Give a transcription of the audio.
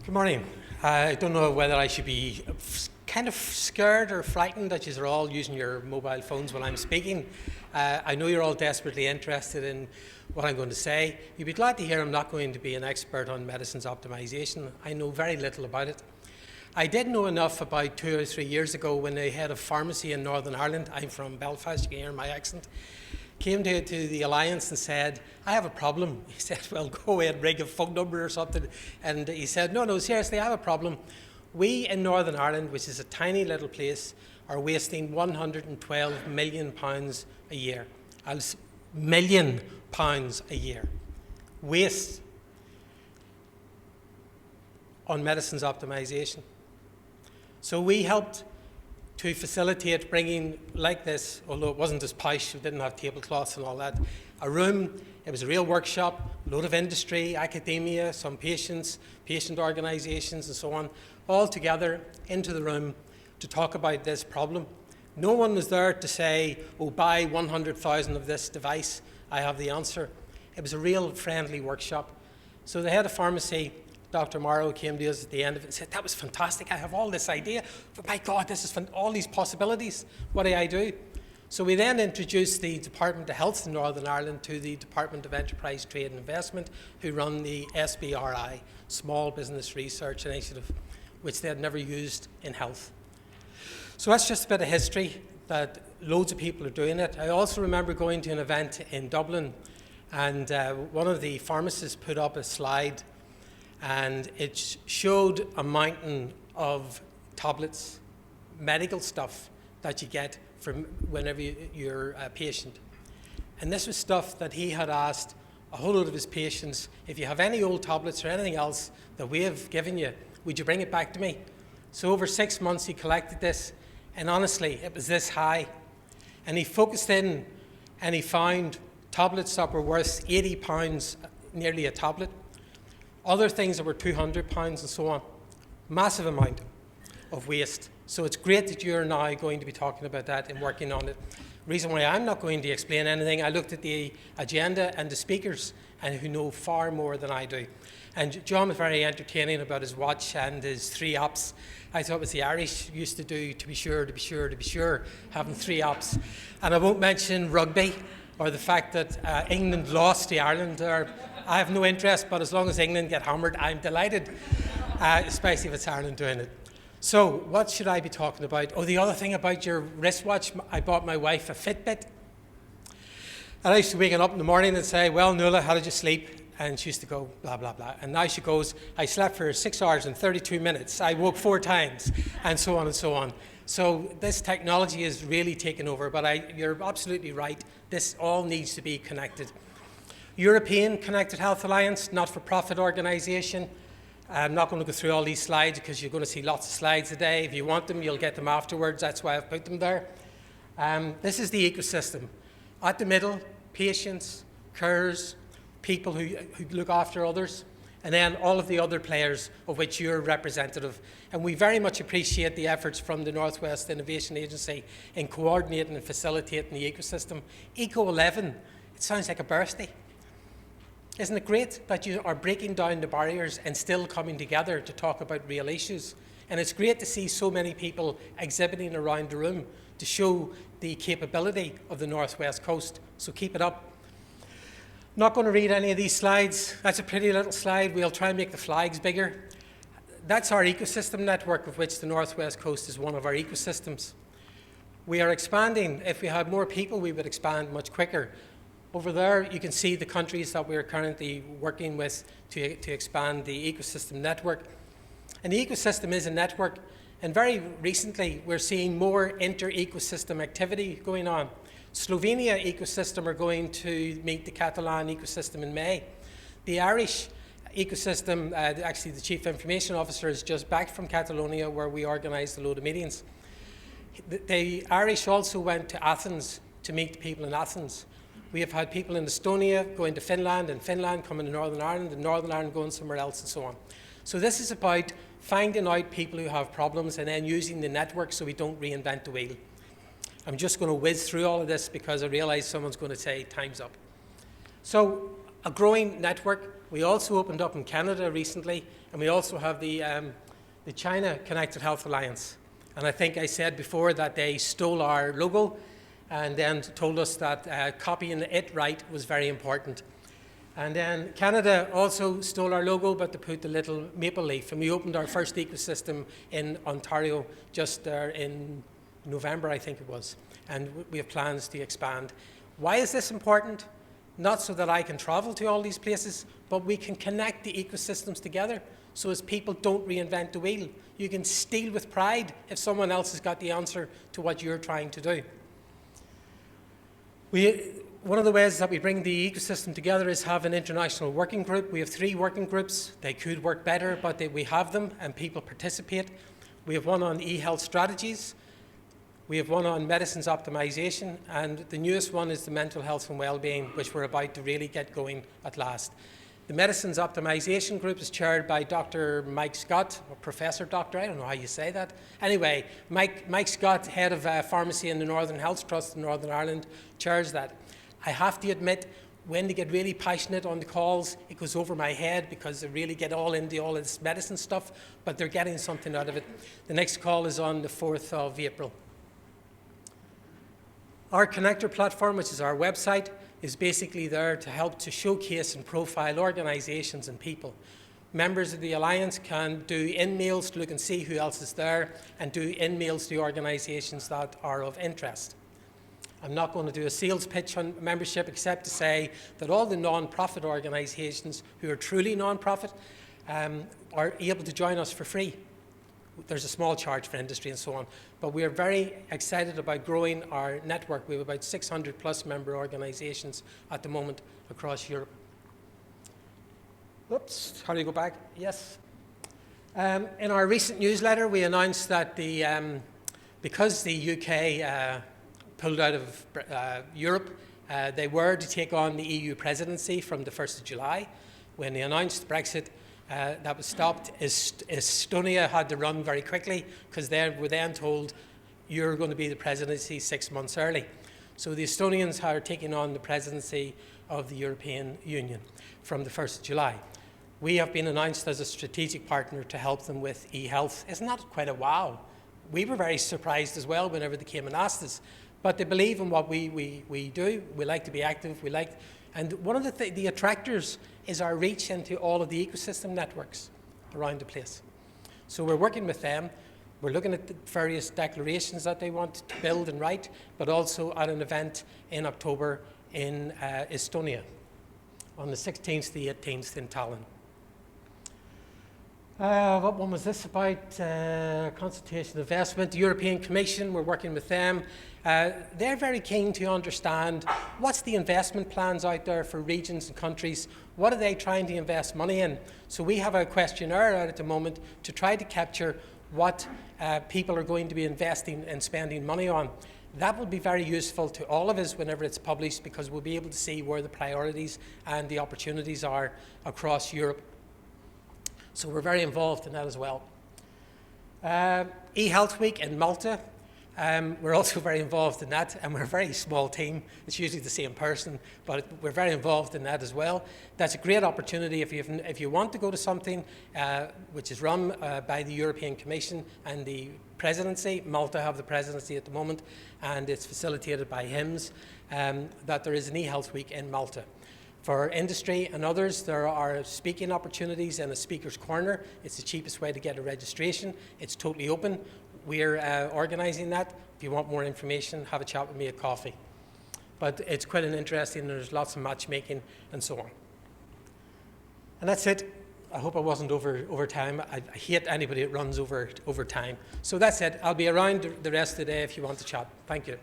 Good morning. I don't know whether I should be kind of scared or frightened that you're all using your mobile phones while I'm speaking. I know you're all desperately interested in what I'm going to say. You'd be glad to hear I'm not going to be an expert on medicines optimization. I know very little about it. I did know enough about 2 or 3 years ago when the head of pharmacy in Northern Ireland, I'm from Belfast, you can hear my accent, came to the Alliance and said, I have a problem. He said, well, go away and ring a phone number or something. And he said, no, seriously, I have a problem. We in Northern Ireland, which is a tiny little place, are wasting £112 million a year. £1 million a year. Waste on medicines optimization. So we helped to facilitate bringing like this, although it wasn't as posh, we didn't have tablecloths and all that, a room. It was a real workshop, a load of industry, academia, some patients, patient organisations and so on, all together into the room to talk about this problem. No one was there to say, oh, buy 100,000 of this device, I have the answer. It was a real friendly workshop. So the head of pharmacy, Dr. Morrow, came to us at the end of it and said, that was fantastic, I have all this idea, but my God, this is all these possibilities, what do I do? So we then introduced the Department of Health in Northern Ireland to the Department of Enterprise, Trade and Investment, who run the SBRI, Small Business Research Initiative, which they had never used in health. So that's just a bit of history, that loads of people are doing it. I also remember going to an event in Dublin, and one of the pharmacists put up a slide, and it showed a mountain of tablets, medical stuff that you get from whenever you're a patient. And this was stuff that he had asked a whole lot of his patients, if you have any old tablets or anything else that we have given you, would you bring it back to me? So over 6 months he collected this, and honestly, it was this high. And he focused in and he found tablets that were worth £80, nearly a tablet. Other things that were £200 and so on. Massive amount of waste. So it's great that you're now going to be talking about that and working on it. The reason why I'm not going to explain anything, I looked at the agenda and the speakers, and who know far more than I do. And John was very entertaining about his watch and his 3 apps. I thought it was the Irish used to do, to be sure, having 3 apps. And I won't mention rugby or the fact that England lost to Ireland. I have no interest, but as long as England get hammered, I'm delighted, especially if it's Ireland doing it. So what should I be talking about? Oh, the other thing about your wristwatch, I bought my wife a Fitbit. And I used to wake up in the morning and say, well, Nuala, how did you sleep? And she used to go, blah, blah, blah. And now she goes, I slept for 6 hours and 32 minutes. I woke 4 times, and so on and so on. So this technology is really taken over, but you're absolutely right. This all needs to be connected. European Connected Health Alliance, not-for-profit organisation. I'm not going to go through all these slides because you're going to see lots of slides today. If you want them, you'll get them afterwards. That's why I've put them there. This is the ecosystem. At the middle, patients, carers, people who look after others, and then all of the other players of which you're representative. And we very much appreciate the efforts from the Northwest Innovation Agency in coordinating and facilitating the ecosystem. ECO 11, it sounds like a birthday. Isn't it great that you are breaking down the barriers and still coming together to talk about real issues? And it's great to see so many people exhibiting around the room to show the capability of the Northwest Coast. So keep it up. Not going to read any of these slides. That's a pretty little slide. We'll try and make the flags bigger. That's our ecosystem network, of which the Northwest Coast is one of our ecosystems. We are expanding. If we had more people, we would expand much quicker. Over there, you can see the countries that we're currently working with to expand the ecosystem network. And the ecosystem is a network, and very recently, we're seeing more inter-ecosystem activity going on. Slovenia ecosystem are going to meet the Catalan ecosystem in May. The Irish ecosystem, actually the Chief Information Officer is just back from Catalonia, where we organised a load of meetings. The Irish also went to Athens to meet the people in Athens. We have had people in Estonia going to Finland, and Finland coming to Northern Ireland, and Northern Ireland going somewhere else, and so on. So this is about finding out people who have problems and then using the network so we don't reinvent the wheel. I'm just going to whiz through all of this because I realise someone's going to say, time's up. So a growing network. We also opened up in Canada recently, and we also have the China Connected Health Alliance. And I think I said before that they stole our logo and then told us that copying it right was very important. And then Canada also stole our logo, but they put the little maple leaf. And we opened our first ecosystem in Ontario just there in November, I think it was. And we have plans to expand. Why is this important? Not so that I can travel to all these places, but we can connect the ecosystems together so as people don't reinvent the wheel. You can steal with pride if someone else has got the answer to what you're trying to do. One of the ways that we bring the ecosystem together is have an international working group. We have 3 working groups. They could work better, but we have them and people participate. We have one on e-health strategies. We have one on medicines optimization, and the newest one is the mental health and well-being, which we're about to really get going at last. The Medicines Optimisation Group is chaired by Dr. Mike Scott, or Professor Doctor, I don't know how you say that. Anyway, Mike Scott, head of pharmacy in the Northern Health Trust in Northern Ireland, chairs that. I have to admit, when they get really passionate on the calls, it goes over my head because they really get all into all of this medicine stuff, but they're getting something out of it. The next call is on the 4th of April. Our connector platform, which is our website, is basically there to help to showcase and profile organisations and people. Members of the Alliance can do in-mails to look and see who else is there and do in-mails to organisations that are of interest. I'm not going to do a sales pitch on membership except to say that all the non-profit organisations who are truly non-profit are able to join us for free. There's a small charge for industry and so on, but we are very excited about growing our network. We have about 600 plus member organisations at the moment across Europe. Oops, how do you go back? Yes. In our recent newsletter, we announced that because the UK pulled out of Europe, they were to take on the EU presidency from the 1st of July. When they announced Brexit, that was stopped. Estonia had to run very quickly because they were then told you're going to be the presidency 6 months early. So the Estonians are taking on the presidency of the European Union from the 1st of July. We have been announced as a strategic partner to help them with e-health. Isn't that quite a wow? We were very surprised as well whenever they came and asked us. But they believe in what we do. We like to be active. And one of the attractors is our reach into all of the ecosystem networks around the place. So we're working with them. We're looking at the various declarations that they want to build and write, but also at an event in October in Estonia on the 16th to the 18th in Tallinn. What one was this about? Consultation investment, the European Commission, we're working with them. They're very keen to understand what's the investment plans out there for regions and countries. What are they trying to invest money in? So we have a questionnaire out at the moment to try to capture what people are going to be investing and spending money on. That will be very useful to all of us whenever it's published because we'll be able to see where the priorities and the opportunities are across Europe. So we're very involved in that as well. eHealth Week in Malta. We're also very involved in that, and we're a very small team. It's usually the same person, but we're very involved in that as well. That's a great opportunity if you want to go to something which is run by the European Commission and the presidency. Malta have the presidency at the moment, and it's facilitated by HIMSS, that there is an eHealth Week in Malta. For industry and others, there are speaking opportunities in a speaker's corner. It's the cheapest way to get a registration. It's totally open. We're organising that. If you want more information, have a chat with me at coffee. But it's quite an interesting, there's lots of matchmaking and so on. And that's it. I hope I wasn't over time. I hate anybody that runs over time. So that's it. I'll be around the rest of the day if you want to chat. Thank you.